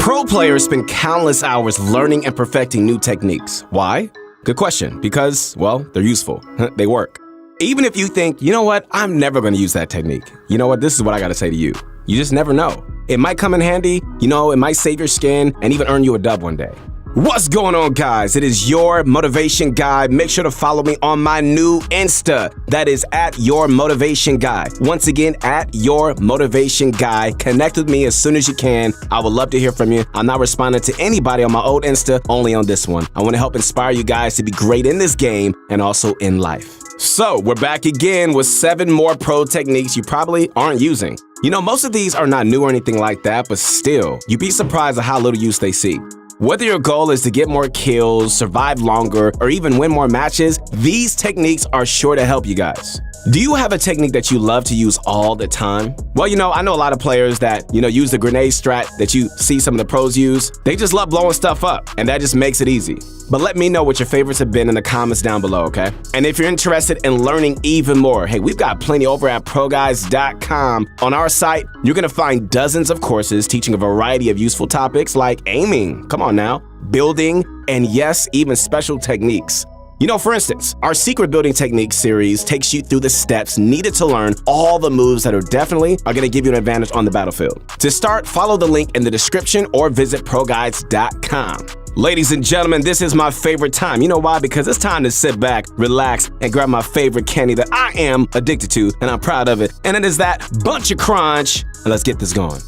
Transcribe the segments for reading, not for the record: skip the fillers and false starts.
Pro players spend countless hours learning and perfecting new techniques. Why? Good question. Because, well, they're useful. They work. Even if you think, you know what, I'm never going to use that technique. You know what, this is what I got to say to you. You just never know. It might come in handy, you know, it might save your skin and even earn you a dub one day. What's going on, guys? It is your motivation guy. Make sure to follow me on my new Insta. That is at your motivation guy. Once again, at your motivation guy. Connect with me as soon as you can. I would love to hear from you. I'm not responding to anybody on my old Insta, only on this one. I want to help inspire you guys to be great in this game and also in life. So we're back again with 7 more pro techniques you probably aren't using. You know, most of these are not new or anything like that, but still, you'd be surprised at how little use they see. Whether your goal is to get more kills, survive longer, or even win more matches, these techniques are sure to help you guys. Do you have a technique that you love to use all the time? Well, you know, I know a lot of players that, use the grenade strat that you see some of the pros use. They just love blowing stuff up, and that just makes it easy. But let me know what your favorites have been in the comments down below, okay? And if you're interested in learning even more, hey, we've got plenty over at ProGuides.com. On our site, you're gonna find dozens of courses teaching a variety of useful topics like aiming, come on now, building, and yes, even special techniques. You know, for instance, our secret building techniques series takes you through the steps needed to learn all the moves that are gonna give you an advantage on the battlefield. To start, follow the link in the description or visit ProGuides.com. Ladies and gentlemen, this is my favorite time. You know why? Because it's time to sit back, relax, and grab my favorite candy that I am addicted to, and I'm proud of it. And it is that bunch of crunch. And let's get this going.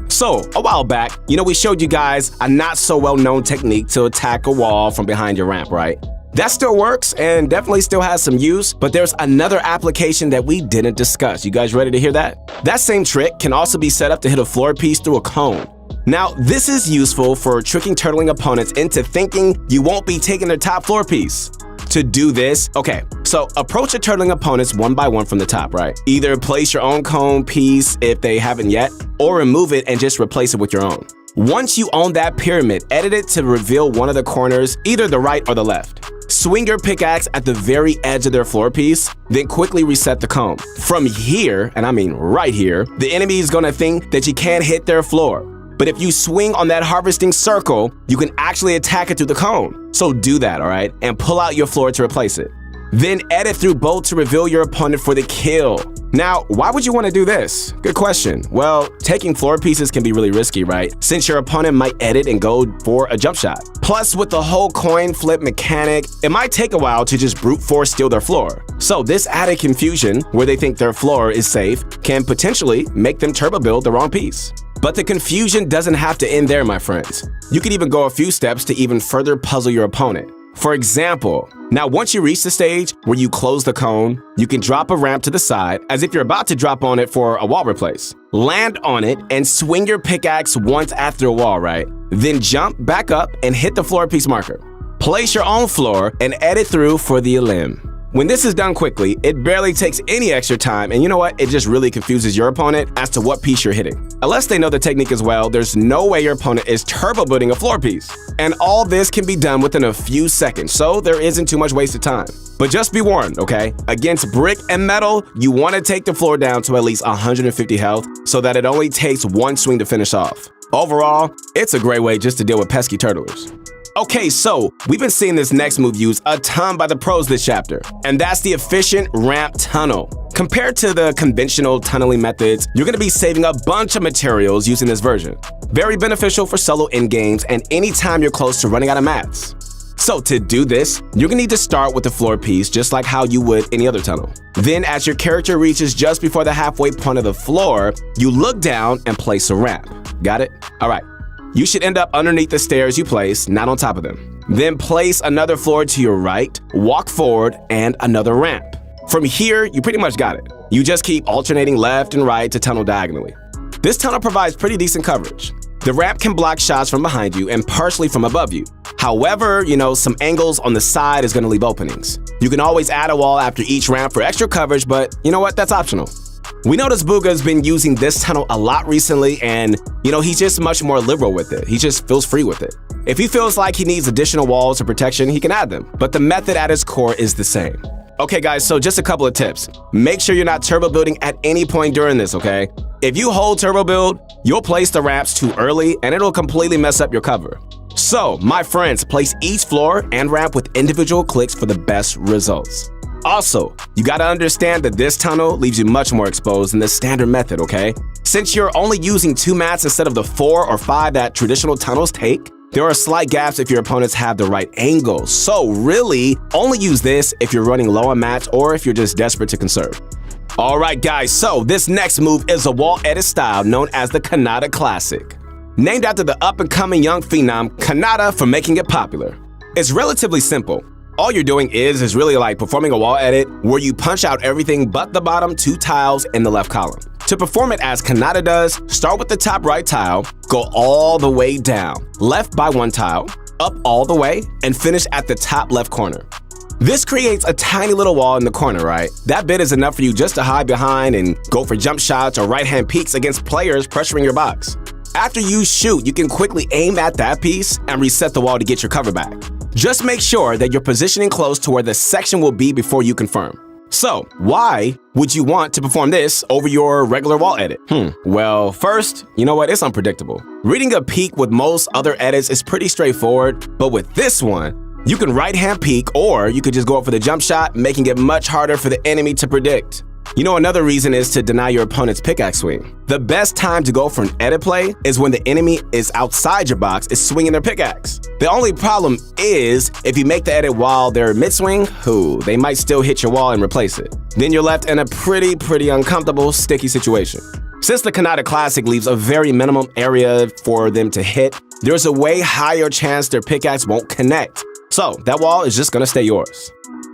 So, a while back, we showed you guys a not so well-known technique to attack a wall from behind your ramp, right? That still works and definitely still has some use, but there's another application that we didn't discuss. You guys ready to hear that? That same trick can also be set up to hit a floor piece through a cone. Now, this is useful for tricking turtling opponents into thinking you won't be taking their top floor piece. To do this, okay, so approach your turtling opponents one by one from the top, right? Either place your own cone piece if they haven't yet, or remove it and just replace it with your own. Once you own that pyramid, edit it to reveal one of the corners, either the right or the left. Swing your pickaxe at the very edge of their floor piece, then quickly reset the cone. From here, and I mean right here, the enemy is gonna think that you can't hit their floor. But if you swing on that harvesting circle, you can actually attack it through the cone. So do that, all right? And pull out your floor to replace it. Then edit through both to reveal your opponent for the kill. Now, why would you want to do this? Good question. Well, taking floor pieces can be really risky, right? Since your opponent might edit and go for a jump shot. Plus, with the whole coin flip mechanic, it might take a while to just brute force steal their floor. So this added confusion, where they think their floor is safe, can potentially make them turbo build the wrong piece. But the confusion doesn't have to end there, my friends. You could even go a few steps to even further puzzle your opponent. For example, now once you reach the stage where you close the cone, you can drop a ramp to the side as if you're about to drop on it for a wall replace. Land on it and swing your pickaxe once after a wall, right? Then jump back up and hit the floor piece marker. Place your own floor and edit through for the elim. When this is done quickly, it barely takes any extra time, and you know what? It just really confuses your opponent as to what piece you're hitting. Unless they know the technique as well, there's no way your opponent is turbo building a floor piece. And all this can be done within a few seconds, so there isn't too much wasted time. But just be warned, okay? Against brick and metal, you want to take the floor down to at least 150 health so that it only takes one swing to finish off. Overall, it's a great way just to deal with pesky turtlers. Okay, so we've been seeing this next move used a ton by the pros this chapter, and that's the efficient ramp tunnel. Compared to the conventional tunneling methods, you're gonna be saving a bunch of materials using this version. Very beneficial for solo endgames and anytime you're close to running out of mats. So to do this, you're gonna need to start with the floor piece just like how you would any other tunnel. Then as your character reaches just before the halfway point of the floor, you look down and place a ramp. Got it? All right. You should end up underneath the stairs you place, not on top of them. Then place another floor to your right, walk forward, and another ramp. From here, you pretty much got it. You just keep alternating left and right to tunnel diagonally. This tunnel provides pretty decent coverage. The ramp can block shots from behind you and partially from above you. However, some angles on the side is gonna leave openings. You can always add a wall after each ramp for extra coverage, but you know what, that's optional. We noticed Booga's been using this tunnel a lot recently, and he's just much more liberal with it. He just feels free with it. If he feels like he needs additional walls or protection, he can add them, but the method at its core is the same. Okay guys, so just a couple of tips. Make sure you're not turbo building at any point during this, okay? If you hold turbo build, you'll place the ramps too early and it'll completely mess up your cover. So, my friends, place each floor and ramp with individual clicks for the best results. Also, you gotta understand that this tunnel leaves you much more exposed than the standard method, okay? Since you're only using 2 mats instead of the 4 or 5 that traditional tunnels take, there are slight gaps if your opponents have the right angle. So really, only use this if you're running low on mats or if you're just desperate to conserve. Alright guys, so this next move is a wall edit style known as the Kanata Classic. Named after the up-and-coming young phenom Kanata for making it popular. It's relatively simple. All you're doing is really like performing a wall edit where you punch out everything but the bottom 2 tiles in the left column. To perform it as Kanata does, start with the top right tile, go all the way down, left by 1 tile, up all the way, and finish at the top left corner. This creates a tiny little wall in the corner, right? That bit is enough for you just to hide behind and go for jump shots or right-hand peeks against players pressuring your box. After you shoot, you can quickly aim at that piece and reset the wall to get your cover back. Just make sure that you're positioning close to where the section will be before you confirm. So, why would you want to perform this over your regular wall edit? Well, first, you know what? It's unpredictable. Reading a peek with most other edits is pretty straightforward, but with this one, you can right-hand peek or you could just go up for the jump shot, making it much harder for the enemy to predict. You know, another reason is to deny your opponent's pickaxe swing. The best time to go for an edit play is when the enemy is outside your box, is swinging their pickaxe. The only problem is if you make the edit while they're mid-swing, they might still hit your wall and replace it. Then you're left in a pretty uncomfortable, sticky situation. Since the Kanata Classic leaves a very minimum area for them to hit, there's a way higher chance their pickaxe won't connect. So that wall is just gonna stay yours.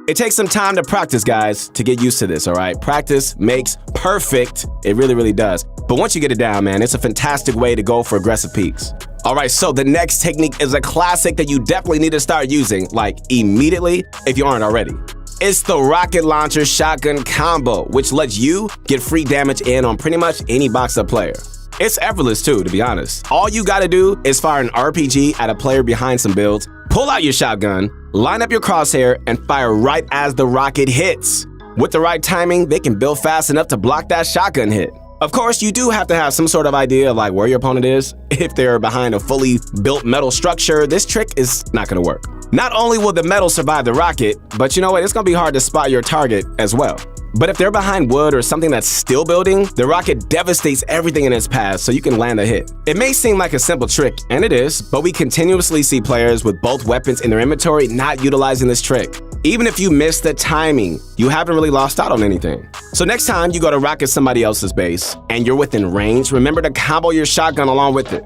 It takes some time to practice, guys, to get used to this, all right? Practice makes perfect. It really does. But once you get it down, man, it's a fantastic way to go for aggressive peaks. All right, so the next technique is a classic that you definitely need to start using, like immediately, if you aren't already. It's the rocket launcher shotgun combo, which lets you get free damage in on pretty much any boxed up player. It's effortless too, to be honest. All you gotta do is fire an RPG at a player behind some builds, pull out your shotgun, line up your crosshair, and fire right as the rocket hits. With the right timing, they can build fast enough to block that shotgun hit. Of course, you do have to have some sort of idea of like where your opponent is. If they're behind a fully built metal structure, this trick is not gonna work. Not only will the metal survive the rocket, but you know what? It's gonna be hard to spot your target as well. But if they're behind wood or something that's still building, the rocket devastates everything in its path so you can land a hit. It may seem like a simple trick, and it is, but we continuously see players with both weapons in their inventory not utilizing this trick. Even if you miss the timing, you haven't really lost out on anything. So next time you go to rocket somebody else's base and you're within range, remember to combo your shotgun along with it.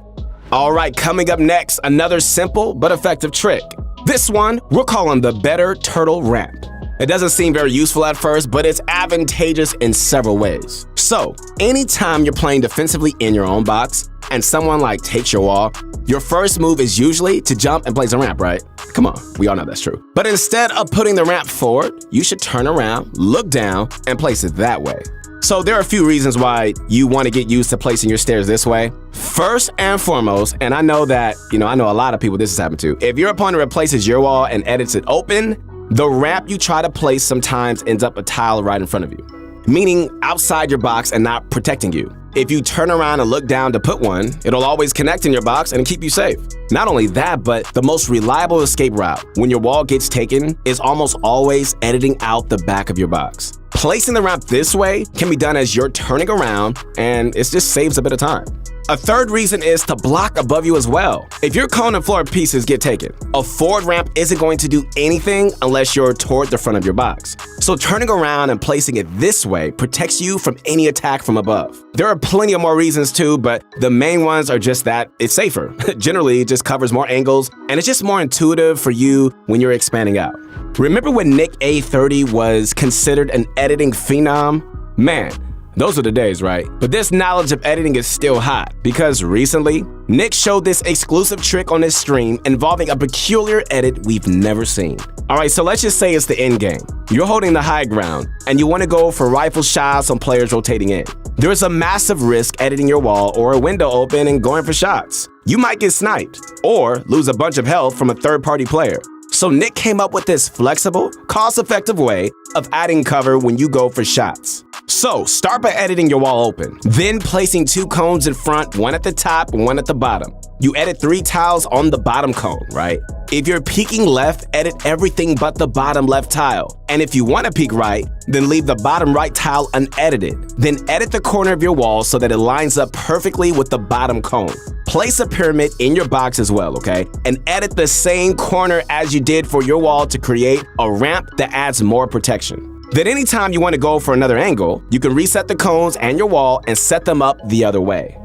All right, coming up next, another simple but effective trick. This one, we're calling the Better Turtle Ramp. It doesn't seem very useful at first, but it's advantageous in several ways. So, anytime you're playing defensively in your own box and someone like takes your wall, your first move is usually to jump and place a ramp, right? Come on, we all know that's true. But instead of putting the ramp forward, you should turn around, look down, and place it that way. So there are a few reasons why you want to get used to placing your stairs this way. First and foremost, and I know that, I know a lot of people this has happened to. If your opponent replaces your wall and edits it open, the ramp you try to place sometimes ends up a tile right in front of you, meaning outside your box and not protecting you. If you turn around and look down to put one, it'll always connect in your box and keep you safe. Not only that, but the most reliable escape route when your wall gets taken is almost always editing out the back of your box. Placing the ramp this way can be done as you're turning around, and it just saves a bit of time. A third reason is to block above you as well. If your cone and floor pieces get taken, a forward ramp isn't going to do anything unless you're toward the front of your box. So turning around and placing it this way protects you from any attack from above. There are plenty of more reasons too, but the main ones are just that it's safer. Generally, it just covers more angles, and it's just more intuitive for you when you're expanding out. Remember when Nick A30 was considered an editing phenom? Man, those are the days, right? But this knowledge of editing is still hot because recently, Nick showed this exclusive trick on his stream involving a peculiar edit we've never seen. All right, so let's just say it's the end game. You're holding the high ground and you want to go for rifle shots on players rotating in. There's a massive risk editing your wall or a window open and going for shots. You might get sniped or lose a bunch of health from a third-party player. So Nick came up with this flexible, cost-effective way of adding cover when you go for shots. So start by editing your wall open, then placing 2 cones in front, one at the top and one at the bottom. You edit 3 tiles on the bottom cone, right? If you're peeking left, edit everything but the bottom left tile. And if you want to peek right, then leave the bottom right tile unedited. Then edit the corner of your wall so that it lines up perfectly with the bottom cone. Place a pyramid in your box as well, okay? And edit the same corner as you did for your wall to create a ramp that adds more protection. Then anytime you want to go for another angle, you can reset the cones and your wall and set them up the other way.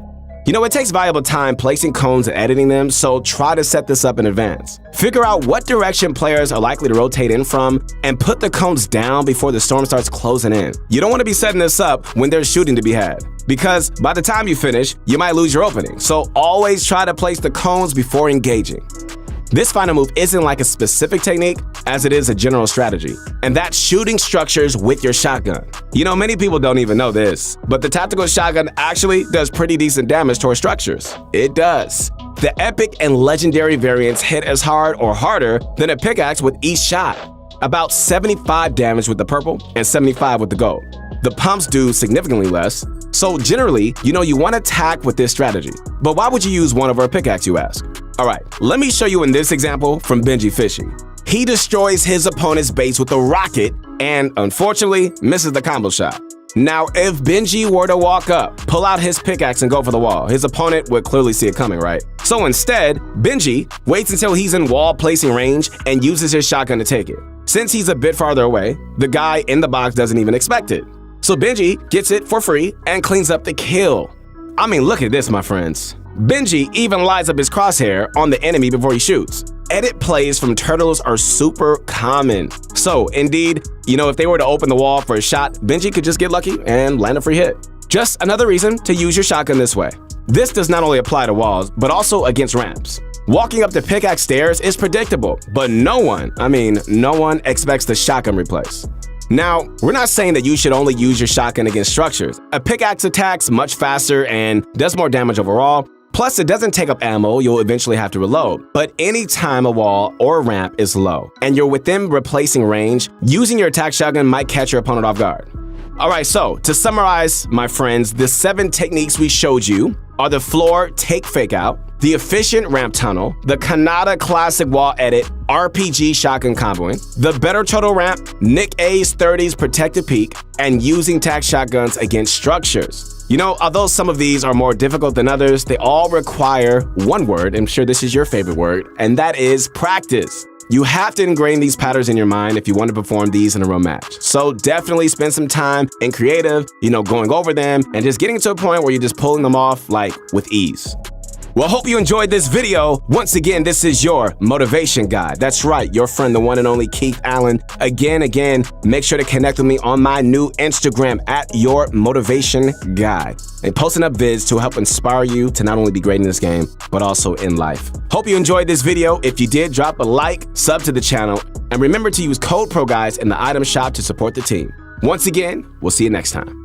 You know, it takes valuable time placing cones and editing them, so try to set this up in advance. Figure out what direction players are likely to rotate in from and put the cones down before the storm starts closing in. You don't want to be setting this up when there's shooting to be had, because by the time you finish, you might lose your opening. So always try to place the cones before engaging. This final move isn't like a specific technique, as it is a general strategy, and that's shooting structures with your shotgun. You know, many people don't even know this, but the tactical shotgun actually does pretty decent damage towards structures. It does. The epic and legendary variants hit as hard or harder than a pickaxe with each shot. About 75 damage with the purple and 75 with the gold. The pumps do significantly less, so generally, you know you want to attack with this strategy. But why would you use one over a pickaxe, you ask? Alright, let me show you in this example from Benjyfishy. He destroys his opponent's base with a rocket and, unfortunately, misses the combo shot. Now, if Benji were to walk up, pull out his pickaxe and go for the wall, his opponent would clearly see it coming, right? So instead, Benji waits until he's in wall placing range and uses his shotgun to take it. Since he's a bit farther away, the guy in the box doesn't even expect it. So Benji gets it for free and cleans up the kill. I mean, look at this, my friends. Benji even lines up his crosshair on the enemy before he shoots. Edit plays from turtles are super common. So indeed, you know, if they were to open the wall for a shot, Benji could just get lucky and land a free hit. Just another reason to use your shotgun this way. This does not only apply to walls, but also against ramps. Walking up the pickaxe stairs is predictable, but no one expects the shotgun replace. Now, we're not saying that you should only use your shotgun against structures. A pickaxe attacks much faster and does more damage overall. Plus, it doesn't take up ammo you'll eventually have to reload. But anytime a wall or a ramp is low and you're within replacing range, using your attack shotgun might catch your opponent off guard. Alright, so to summarize, my friends, the 7 techniques we showed you are the floor take fake out, the efficient ramp tunnel, the Kanata classic wall edit, RPG shotgun comboing, the better turtle ramp, Nick A's 30s protected peak, and using tac shotguns against structures. You know, although some of these are more difficult than others, they all require one word, I'm sure this is your favorite word, and that is practice. You have to ingrain these patterns in your mind if you want to perform these in a real match. So definitely spend some time in creative, you know, going over them and just getting to a point where you're just pulling them off like with ease. Well, hope you enjoyed this video. Once again, this is your motivation guy. That's right, your friend, the one and only Keith Allen. Again, make sure to connect with me on my new Instagram at your motivation guy. And posting up vids to help inspire you to not only be great in this game, but also in life. Hope you enjoyed this video. If you did, drop a like, sub to the channel, and remember to use code ProGuides in the item shop to support the team. Once again, we'll see you next time.